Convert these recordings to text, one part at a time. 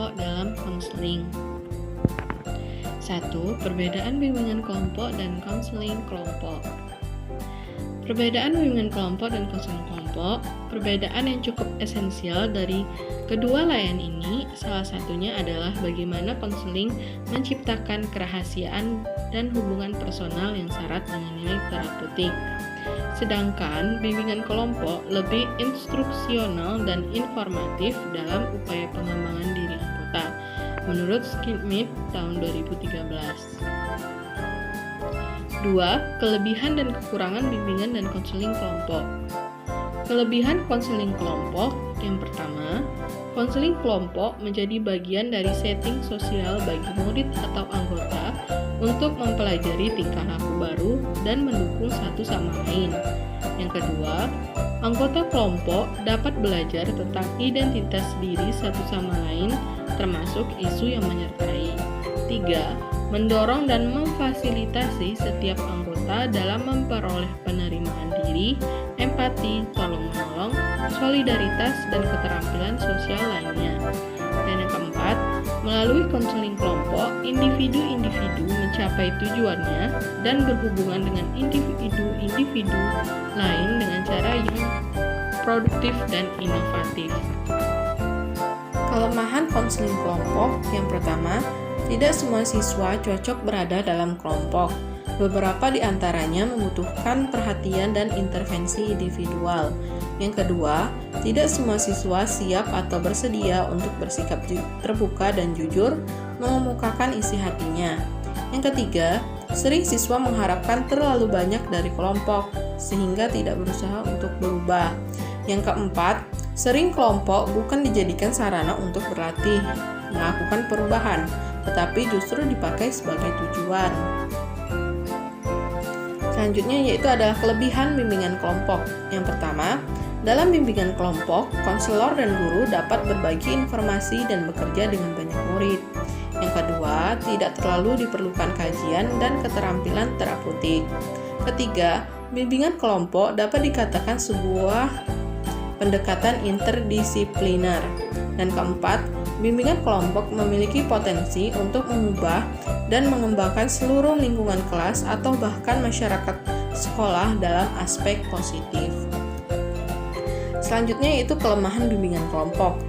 kelompok dalam konseling. 1. Perbedaan bimbingan kelompok dan konseling kelompok. Perbedaan bimbingan kelompok dan konseling kelompok, perbedaan yang cukup esensial dari kedua layanan ini, salah satunya adalah bagaimana konseling menciptakan kerahasiaan dan hubungan personal yang syarat dengan nilai terapeutik. Sedangkan bimbingan kelompok lebih instruksional dan informatif dalam upaya pengembangan diri anggota, menurut Schmidt tahun 2013. 2. Kelebihan dan kekurangan bimbingan dan konseling kelompok. Kelebihan konseling kelompok, yang pertama, konseling kelompok menjadi bagian dari setting sosial bagi murid atau anggota untuk mempelajari tingkah laku baru dan mendukung satu sama lain. Yang kedua, anggota kelompok dapat belajar tentang identitas diri satu sama lain, termasuk isu yang menyertai. 3. Mendorong dan memfasilitasi setiap anggota dalam memperoleh penerimaan diri, empati, tolong-menolong, solidaritas, dan keterampilan sosial lainnya. Dan yang keempat, melalui konseling kelompok, individu-individu mencapai tujuannya dan berhubungan dengan individu-individu lain dengan cara yang produktif dan inovatif. Kelemahan konseling kelompok, yang pertama, tidak semua siswa cocok berada dalam kelompok. Beberapa di antaranya membutuhkan perhatian dan intervensi individual. Yang kedua, tidak semua siswa siap atau bersedia untuk bersikap terbuka dan jujur mengemukakan isi hatinya. Yang ketiga, sering siswa mengharapkan terlalu banyak dari kelompok, sehingga tidak berusaha untuk berubah. Yang keempat, sering kelompok bukan dijadikan sarana untuk berlatih, melakukan perubahan, tetapi justru dipakai sebagai tujuan. Selanjutnya yaitu adalah kelebihan bimbingan kelompok. Yang pertama, dalam bimbingan kelompok, konselor dan guru dapat berbagi informasi dan bekerja dengan banyak murid. Yang kedua, tidak terlalu diperlukan kajian dan keterampilan terapeutik. Ketiga, bimbingan kelompok dapat dikatakan sebuah pendekatan interdisipliner. Dan keempat, bimbingan kelompok memiliki potensi untuk mengubah dan mengembangkan seluruh lingkungan kelas atau bahkan masyarakat sekolah dalam aspek positif. Selanjutnya yaitu kelemahan bimbingan kelompok.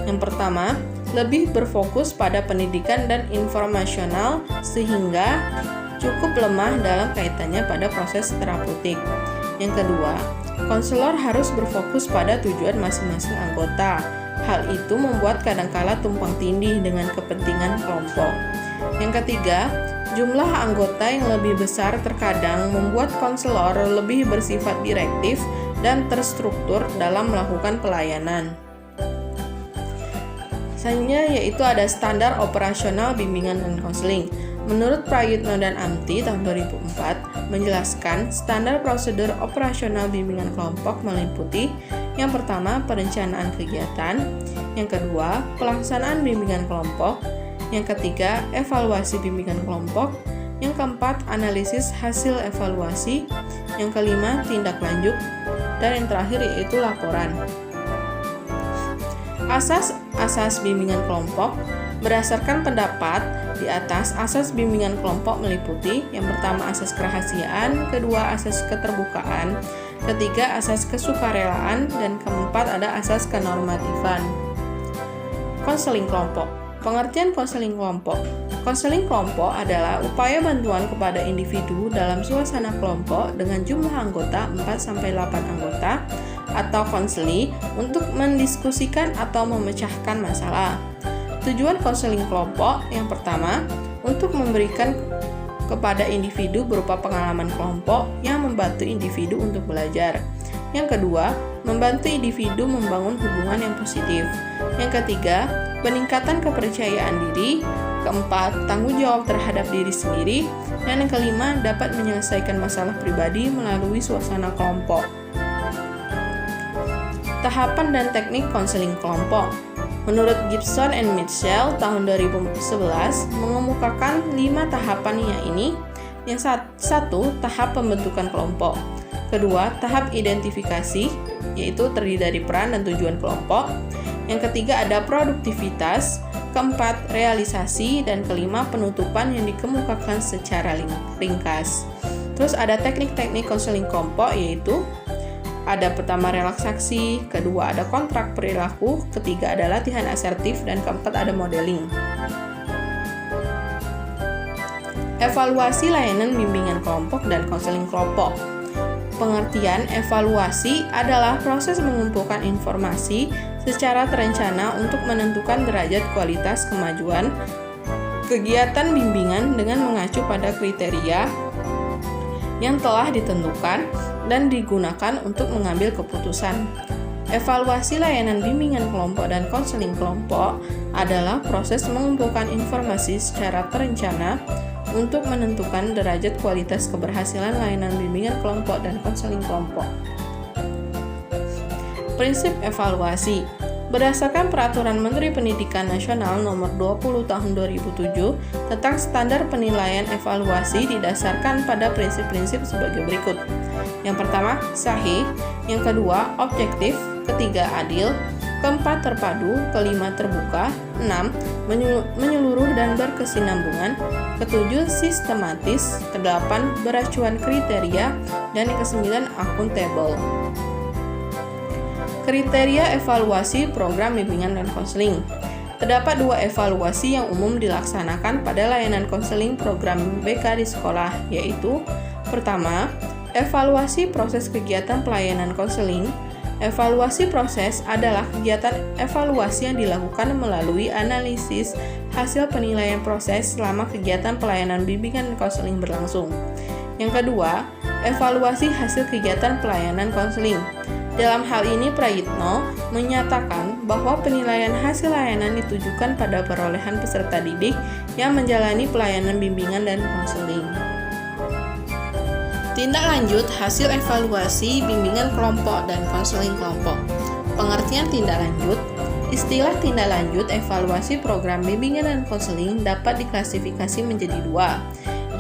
Yang pertama, lebih berfokus pada pendidikan dan informasional sehingga cukup lemah dalam kaitannya pada proses terapeutik. Yang kedua, konselor harus berfokus pada tujuan masing-masing anggota. Hal itu membuat kadangkala tumpang tindih dengan kepentingan kelompok. Yang ketiga, jumlah anggota yang lebih besar terkadang membuat konselor lebih bersifat direktif dan terstruktur dalam melakukan pelayanan. Selanjutnya yaitu ada standar operasional bimbingan dan konseling. Menurut Prayitno dan Amti tahun 2004 menjelaskan standar prosedur operasional bimbingan kelompok meliputi yang pertama, perencanaan kegiatan. Yang kedua, pelaksanaan bimbingan kelompok. Yang ketiga, evaluasi bimbingan kelompok. Yang keempat, analisis hasil evaluasi. Yang kelima, tindak lanjut. Dan yang terakhir yaitu laporan. Asas bimbingan kelompok. Berdasarkan pendapat di atas, asas bimbingan kelompok meliputi yang pertama, asas kerahasiaan. Kedua, asas keterbukaan. Ketiga, asas kesukarelaan, dan keempat ada asas kenormatifan. Konseling kelompok. Pengertian konseling kelompok. Konseling kelompok adalah upaya bantuan kepada individu dalam suasana kelompok dengan jumlah anggota 4-8 anggota atau konseli untuk mendiskusikan atau memecahkan masalah. Tujuan konseling kelompok yang pertama, untuk memberikan kepada individu berupa pengalaman kelompok yang membantu individu untuk belajar. Yang kedua, membantu individu membangun hubungan yang positif. Yang ketiga, peningkatan kepercayaan diri. Keempat, tanggung jawab terhadap diri sendiri. Dan yang kelima, dapat menyelesaikan masalah pribadi melalui suasana kelompok. Tahapan dan teknik konseling kelompok. Menurut Gibson and Mitchell tahun 2011 mengemukakan 5 tahapannya ini. Yang satu, tahap pembentukan kelompok. Kedua, tahap identifikasi, yaitu terdiri dari peran dan tujuan kelompok. Yang ketiga ada produktivitas. keempat, realisasi, dan kelima, penutupan yang dikemukakan secara ringkas. Terus ada teknik-teknik konseling kelompok, yaitu ada pertama relaksasi, kedua ada kontrak perilaku, ketiga ada latihan asertif, dan keempat ada modeling. Evaluasi layanan bimbingan kelompok dan konseling kelompok. Pengertian evaluasi adalah proses mengumpulkan informasi secara terencana untuk menentukan derajat kualitas kemajuan kegiatan bimbingan dengan mengacu pada kriteria yang telah ditentukan dan digunakan untuk mengambil keputusan. Evaluasi layanan bimbingan kelompok dan konseling kelompok adalah proses mengumpulkan informasi secara terencana untuk menentukan derajat kualitas keberhasilan layanan bimbingan kelompok dan konseling kelompok. Prinsip evaluasi. Berdasarkan Peraturan Menteri Pendidikan Nasional Nomor 20 Tahun 2007 tentang standar penilaian evaluasi didasarkan pada prinsip-prinsip sebagai berikut. Yang pertama, sahih. Yang kedua, objektif. Ketiga, adil. Keempat, terpadu. Kelima, terbuka. 6. Menyeluruh dan berkesinambungan. Ketujuh, sistematis. Kedelapan, beracuan kriteria. Dan yang kesembilan, akuntabel. Kriteria evaluasi program bimbingan dan konseling. Terdapat dua evaluasi yang umum dilaksanakan pada layanan konseling program BK di sekolah, yaitu pertama, evaluasi proses kegiatan pelayanan konseling. Evaluasi proses adalah kegiatan evaluasi yang dilakukan melalui analisis hasil penilaian proses selama kegiatan pelayanan bimbingan dan konseling berlangsung. Yang kedua, evaluasi hasil kegiatan pelayanan konseling. Dalam hal ini, Prayitno menyatakan bahwa penilaian hasil layanan ditujukan pada perolehan peserta didik yang menjalani pelayanan bimbingan dan konseling. Tindak lanjut hasil evaluasi bimbingan kelompok dan konseling kelompok. Pengertian tindak lanjut. Istilah tindak lanjut evaluasi program bimbingan dan konseling dapat diklasifikasi menjadi dua,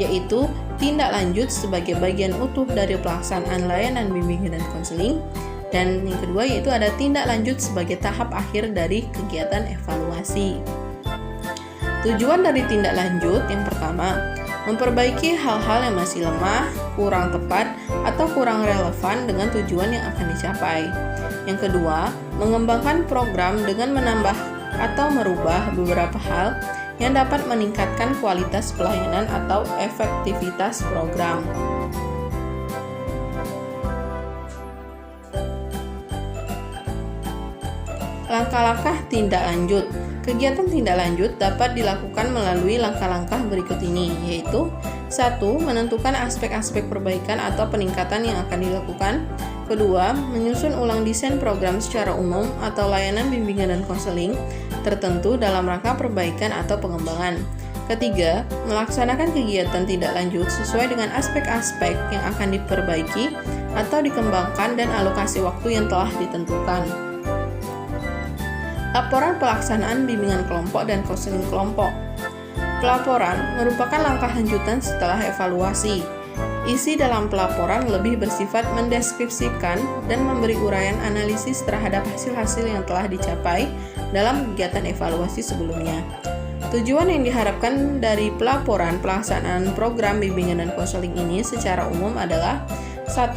yaitu tindak lanjut sebagai bagian utuh dari pelaksanaan layanan bimbingan dan konseling, dan yang kedua yaitu ada tindak lanjut sebagai tahap akhir dari kegiatan evaluasi. Tujuan dari tindak lanjut yang pertama, memperbaiki hal-hal yang masih lemah, kurang tepat, atau kurang relevan dengan tujuan yang akan dicapai. Yang kedua, mengembangkan program dengan menambah atau merubah beberapa hal yang dapat meningkatkan kualitas pelayanan atau efektivitas program. Langkah-langkah tindak lanjut. Kegiatan tindak lanjut dapat dilakukan melalui langkah-langkah berikut ini, yaitu 1. Menentukan aspek-aspek perbaikan atau peningkatan yang akan dilakukan. Kedua, menyusun ulang desain program secara umum atau layanan bimbingan dan konseling tertentu dalam rangka perbaikan atau pengembangan. Ketiga, melaksanakan kegiatan tindak lanjut sesuai dengan aspek-aspek yang akan diperbaiki atau dikembangkan dan alokasi waktu yang telah ditentukan. Laporan pelaksanaan bimbingan kelompok dan konseling kelompok. Pelaporan merupakan langkah lanjutan setelah evaluasi. Isi dalam pelaporan lebih bersifat mendeskripsikan dan memberi uraian analisis terhadap hasil-hasil yang telah dicapai dalam kegiatan evaluasi sebelumnya. Tujuan yang diharapkan dari pelaporan pelaksanaan program bimbingan dan konseling ini secara umum adalah 1.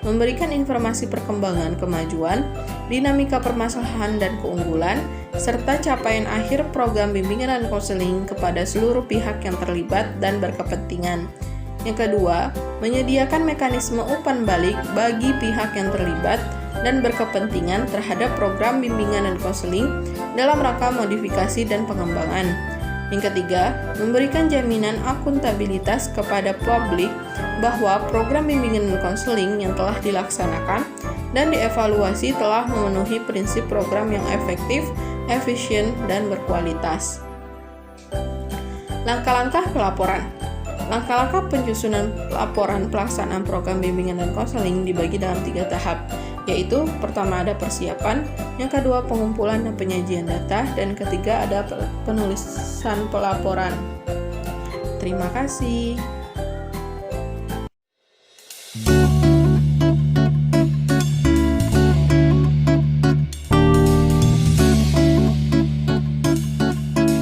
Memberikan informasi perkembangan kemajuan, dinamika permasalahan dan keunggulan, serta capaian akhir program bimbingan dan konseling kepada seluruh pihak yang terlibat dan berkepentingan. Yang kedua, menyediakan mekanisme umpan balik bagi pihak yang terlibat dan berkepentingan terhadap program bimbingan dan konseling dalam rangka modifikasi dan pengembangan. Yang ketiga, memberikan jaminan akuntabilitas kepada publik bahwa program bimbingan dan konseling yang telah dilaksanakan dan dievaluasi telah memenuhi prinsip program yang efektif, efisien, dan berkualitas. Langkah-langkah pelaporan. Langkah-langkah penyusunan laporan pelaksanaan program bimbingan dan konseling dibagi dalam 3 tahap, yaitu pertama ada persiapan, yang kedua pengumpulan dan penyajian data, dan ketiga ada penulisan pelaporan. Terima kasih.